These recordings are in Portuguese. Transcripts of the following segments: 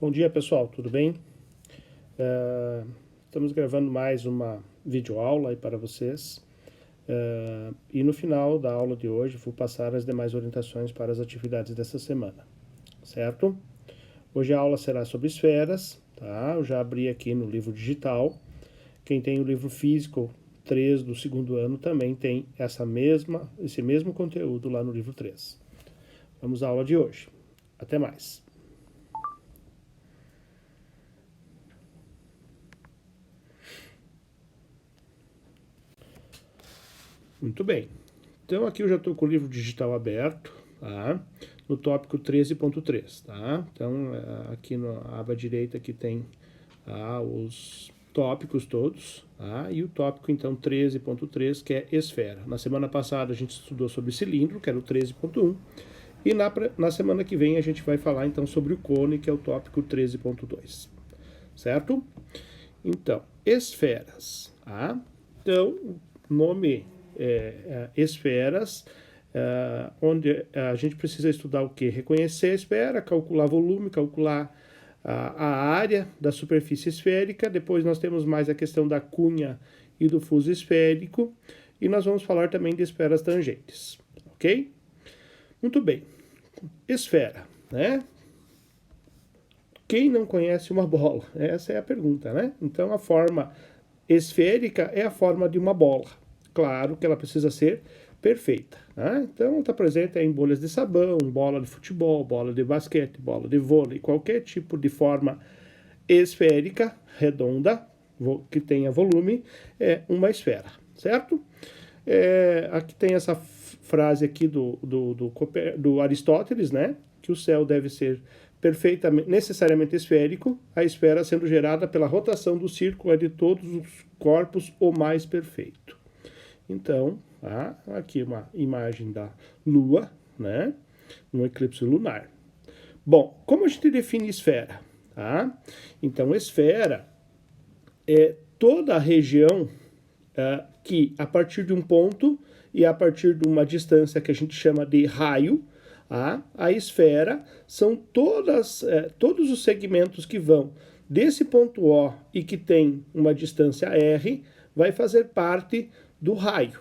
Bom dia, pessoal, tudo bem? Estamos gravando mais uma videoaula aí para vocês. E no final da aula de hoje vou passar as demais orientações para as atividades dessa semana, certo? Hoje a aula será sobre esferas, tá? Eu já abri aqui no livro digital. Quem tem o livro físico 3 do segundo ano também tem esse mesmo conteúdo lá no livro 3. Vamos à aula de hoje. Até mais. Muito bem. Então aqui eu já estou com o livro digital aberto, tá? No tópico 13.3, tá? Então aqui na aba direita aqui tem os tópicos todos, tá? E o tópico então 13.3, que é esfera. Na semana passada a gente estudou sobre cilindro, que era o 13.1, e na semana que vem a gente vai falar então sobre o cone, que é o tópico 13.2, certo? Então, esferas, tá? Então, nome esferas, onde a gente precisa estudar o que? Reconhecer a esfera, calcular volume, calcular a área da superfície esférica. Depois nós temos mais a questão da cunha e do fuso esférico. E nós vamos falar também de esferas tangentes, ok? Muito bem. Esfera, né? Quem não conhece uma bola? Essa é a pergunta, né? Então a forma esférica é a forma de uma bola. Claro que ela precisa ser perfeita, né? Então está presente em bolhas de sabão, bola de futebol, bola de basquete, bola de vôlei, qualquer tipo de forma esférica, redonda, que tenha volume, é uma esfera, certo? Aqui tem essa frase aqui do Aristóteles, né? Que o céu deve ser necessariamente esférico, a esfera sendo gerada pela rotação do círculo de todos os corpos o mais perfeito. Então, aqui uma imagem da Lua, né? Um eclipse lunar. Bom, como a gente define esfera? Tá? Então, esfera é toda a região que, a partir de um ponto e a partir de uma distância que a gente chama de raio, a esfera são todos os segmentos que vão desse ponto O e que tem uma distância R, vai fazer parte do raio.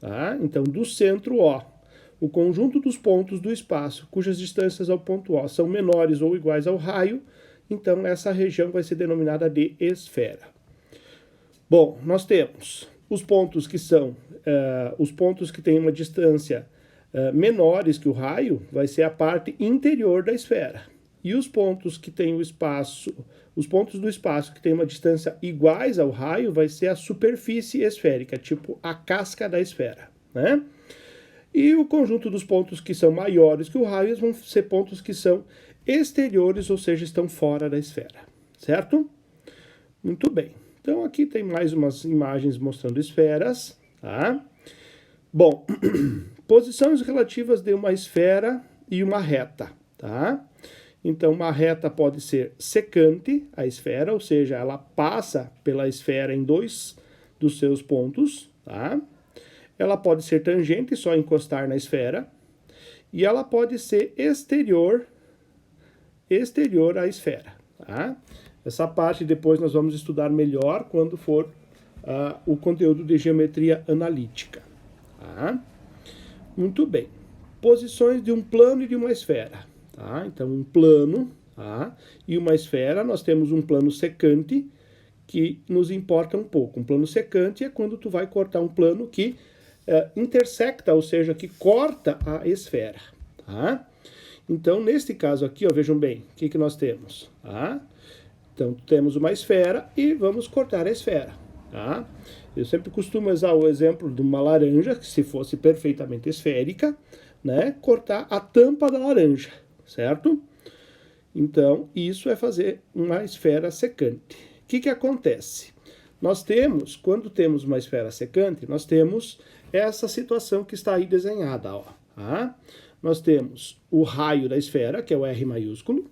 Tá? Então, do centro O, o conjunto dos pontos do espaço cujas distâncias ao ponto O são menores ou iguais ao raio, então essa região vai ser denominada de esfera. Bom, nós temos os pontos que são os pontos que têm uma distância menores que o raio, vai ser a parte interior da esfera. E os pontos que têm os pontos do espaço que têm uma distância iguais ao raio, vai ser a superfície esférica, tipo a casca da esfera, né? E o conjunto dos pontos que são maiores que o raio vão ser pontos que são exteriores, ou seja, estão fora da esfera, certo? Muito bem. Então aqui tem mais umas imagens mostrando esferas, tá? Bom, posições relativas de uma esfera e uma reta, tá? Então, uma reta pode ser secante a esfera, ou seja, ela passa pela esfera em dois dos seus pontos, tá? Ela pode ser tangente, só encostar na esfera. E ela pode ser exterior à esfera, tá? Essa parte depois nós vamos estudar melhor quando for o conteúdo de geometria analítica, tá? Muito bem. Posições de um plano e de uma esfera. Tá? Então, um plano e uma esfera, nós temos um plano secante que nos importa um pouco. Um plano secante é quando tu vai cortar um plano que intersecta, ou seja, que corta a esfera. Tá? Então, neste caso aqui, vejam bem, o que nós temos? Tá? Então, temos uma esfera e vamos cortar a esfera. Tá? Eu sempre costumo usar o exemplo de uma laranja, que se fosse perfeitamente esférica, né, cortar a tampa da laranja, certo? Então, isso é fazer uma esfera secante. O que acontece? Nós temos, quando temos uma esfera secante, nós temos essa situação que está aí desenhada, ó. Tá? Nós temos o raio da esfera, que é o R maiúsculo.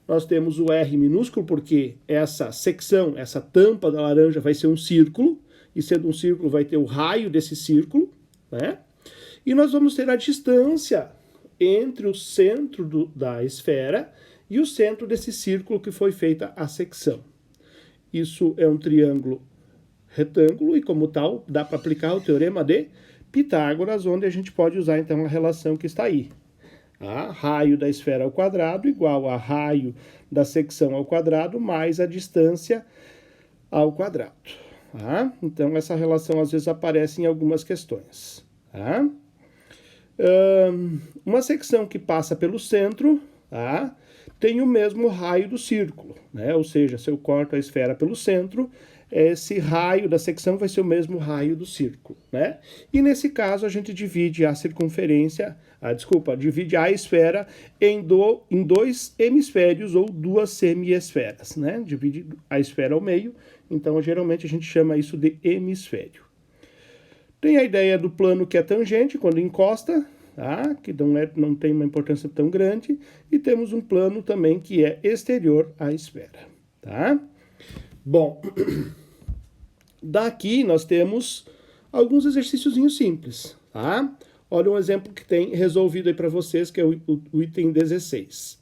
Nós temos o R minúsculo, porque essa secção, essa tampa da laranja vai ser um círculo, e sendo um círculo vai ter o raio desse círculo, né? E nós vamos ter a distância entre o centro da esfera e o centro desse círculo que foi feita a secção. Isso é um triângulo retângulo e, como tal, dá para aplicar o teorema de Pitágoras, onde a gente pode usar, então, a relação que está aí. Raio da esfera ao quadrado igual a raio da secção ao quadrado mais a distância ao quadrado. Então, essa relação às vezes aparece em algumas questões. Uma secção que passa pelo centro tem o mesmo raio do círculo, né? Ou seja, se eu corto a esfera pelo centro, esse raio da secção vai ser o mesmo raio do círculo, né? E nesse caso a gente divide a circunferência, divide a esfera em dois hemisférios ou duas semiesferas, né? Divide a esfera ao meio, então geralmente a gente chama isso de hemisfério. Tem a ideia do plano que é tangente quando encosta, que não tem uma importância tão grande, e temos um plano também que é exterior à esfera. Bom, daqui nós temos alguns exercíciozinhos simples. Olha um exemplo que tem resolvido aí para vocês, que é o item 16.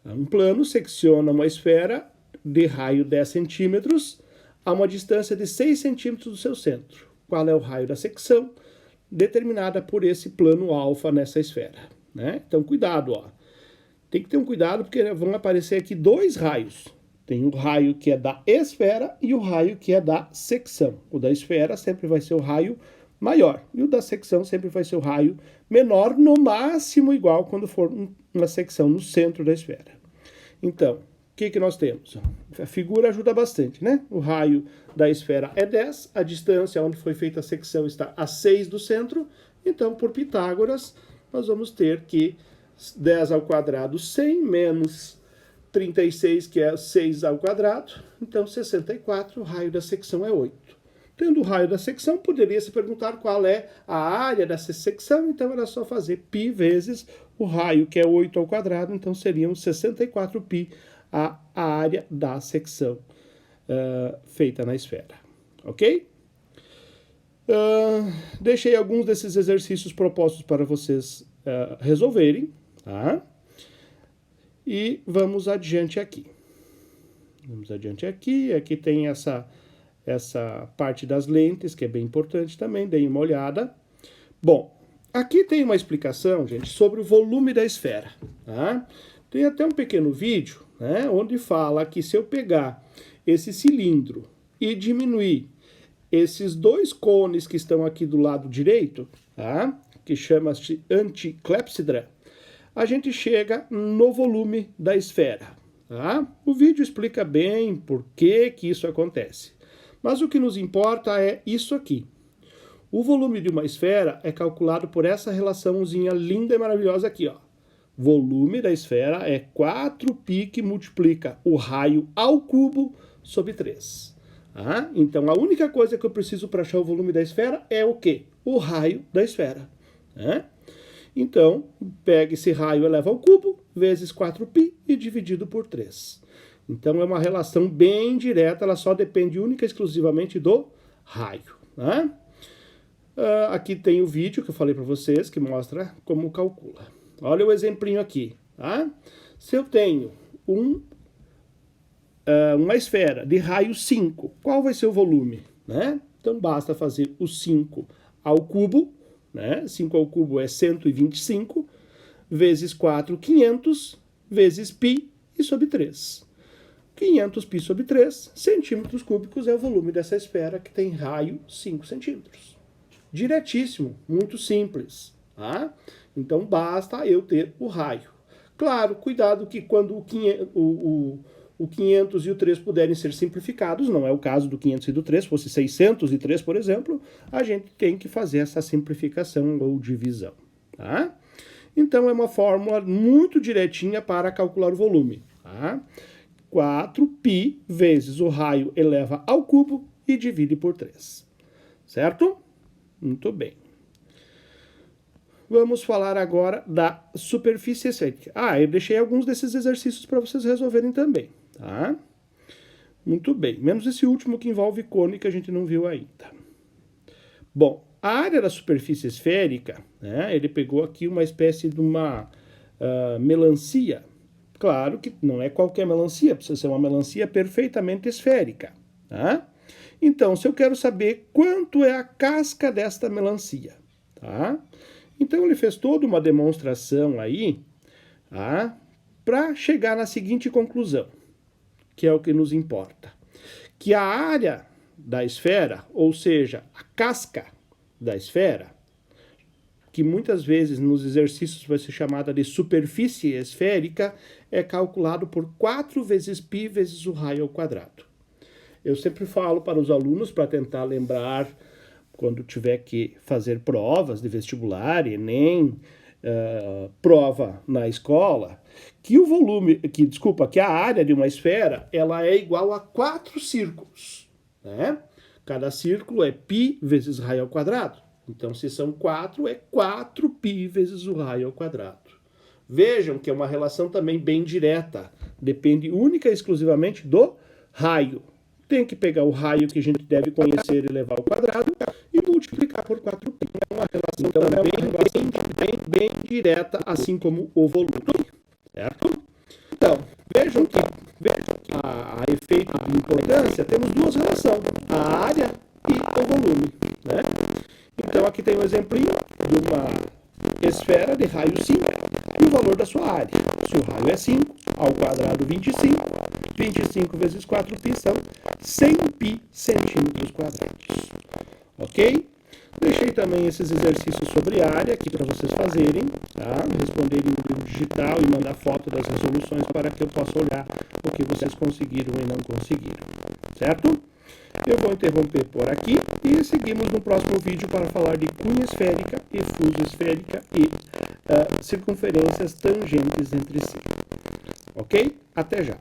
Um plano secciona uma esfera de raio 10 centímetros a uma distância de 6 centímetros do seu centro. Qual é o raio da secção? Determinada por esse plano alfa nessa esfera, né? Então, cuidado, tem que ter um cuidado porque vão aparecer aqui dois raios. Tem o raio que é da esfera e o raio que é da secção. O da esfera sempre vai ser o raio maior e o da secção sempre vai ser o raio menor, no máximo igual quando for uma secção no centro da esfera. Então, o que nós temos? A figura ajuda bastante, né? O raio da esfera é 10, a distância onde foi feita a secção está a 6 do centro, então, por Pitágoras, nós vamos ter que 10 ao quadrado 100 menos 36, que é 6 ao quadrado, então 64, o raio da secção é 8. Tendo o raio da secção, poderia se perguntar qual é a área dessa secção, então era só fazer π vezes o raio, que é 8 ao quadrado, então seriam 64π a área da secção feita na esfera, ok? Deixei alguns desses exercícios propostos para vocês resolverem, E vamos adiante aqui. Aqui tem essa parte das lentes, que é bem importante também, deem uma olhada. Bom, aqui tem uma explicação, gente, sobre o volume da esfera. Tem até um pequeno vídeo, né, onde fala que se eu pegar esse cilindro e diminuir esses dois cones que estão aqui do lado direito, que chama-se anticlepsidra, a gente chega no volume da esfera. O vídeo explica bem por que isso acontece. Mas o que nos importa é isso aqui. O volume de uma esfera é calculado por essa relaçãozinha linda e maravilhosa aqui, Volume da esfera é 4π que multiplica o raio ao cubo sobre 3. Então, a única coisa que eu preciso para achar o volume da esfera é o quê? O raio da esfera. Então, pega esse raio eleva ao cubo, vezes 4π e dividido por 3. Então, é uma relação bem direta, ela só depende única e exclusivamente do raio. Aqui tem o vídeo que eu falei para vocês, que mostra como calcula. Olha o exemplinho aqui. Se eu tenho uma esfera de raio 5, qual vai ser o volume? Então, basta fazer o 5 ao cubo, 5 ao cubo é 125, vezes 4, 500, vezes π e sobre 3. 500π sobre 3 centímetros cúbicos é o volume dessa esfera que tem raio 5 centímetros. Diretíssimo, muito simples. Então, basta eu ter o raio. Claro, cuidado que quando o 500 e o 3 puderem ser simplificados, não é o caso do 500 e do 3, fosse 603, por exemplo, a gente tem que fazer essa simplificação ou divisão. Então, é uma fórmula muito direitinha para calcular o volume. 4π vezes o raio eleva ao cubo e divide por 3. Certo? Muito bem. Vamos falar agora da superfície esférica. Eu deixei alguns desses exercícios para vocês resolverem também. Muito bem. Menos esse último que envolve cone que a gente não viu ainda. Bom, a área da superfície esférica, ele pegou aqui uma espécie de uma melancia Claro que não é qualquer melancia, precisa ser uma melancia perfeitamente esférica. Tá? Então, se eu quero saber quanto é a casca desta melancia, tá? Então, ele fez toda uma demonstração aí, tá? Para chegar na seguinte conclusão, que é o que nos importa. Que a área da esfera, ou seja, a casca da esfera, que muitas vezes nos exercícios vai ser chamada de superfície esférica, é calculado por 4 vezes π vezes o raio ao quadrado. Eu sempre falo para os alunos, para tentar lembrar, quando tiver que fazer provas de vestibular, Enem, prova na escola, que o volume, que a área de uma esfera, ela é igual a 4 círculos, né? Cada círculo é π vezes raio ao quadrado. Então, se são 4, é 4π vezes o raio ao quadrado. Vejam que é uma relação também bem direta. Depende única e exclusivamente do raio. Tem que pegar o raio que a gente deve conhecer e levar ao quadrado e multiplicar por 4π. É uma relação também bem direta, assim como o volume. Certo? Então, vejam que a efeito de importância, temos duas relações, a área e o volume. Né? Então, aqui tem um exemplinho de uma esfera de raio 5 e o valor da sua área. Se o raio é 5, ao quadrado 25, 25 vezes 4π são 100π centímetros quadrados. Ok? Deixei também esses exercícios sobre área aqui para vocês fazerem, tá? Responderem no livro digital e mandar foto das resoluções para que eu possa olhar o que vocês conseguiram e não conseguiram. Certo? Eu vou interromper por aqui e seguimos no próximo vídeo para falar de cunha esférica, efuso esférica e circunferências tangentes entre si. Ok? Até já!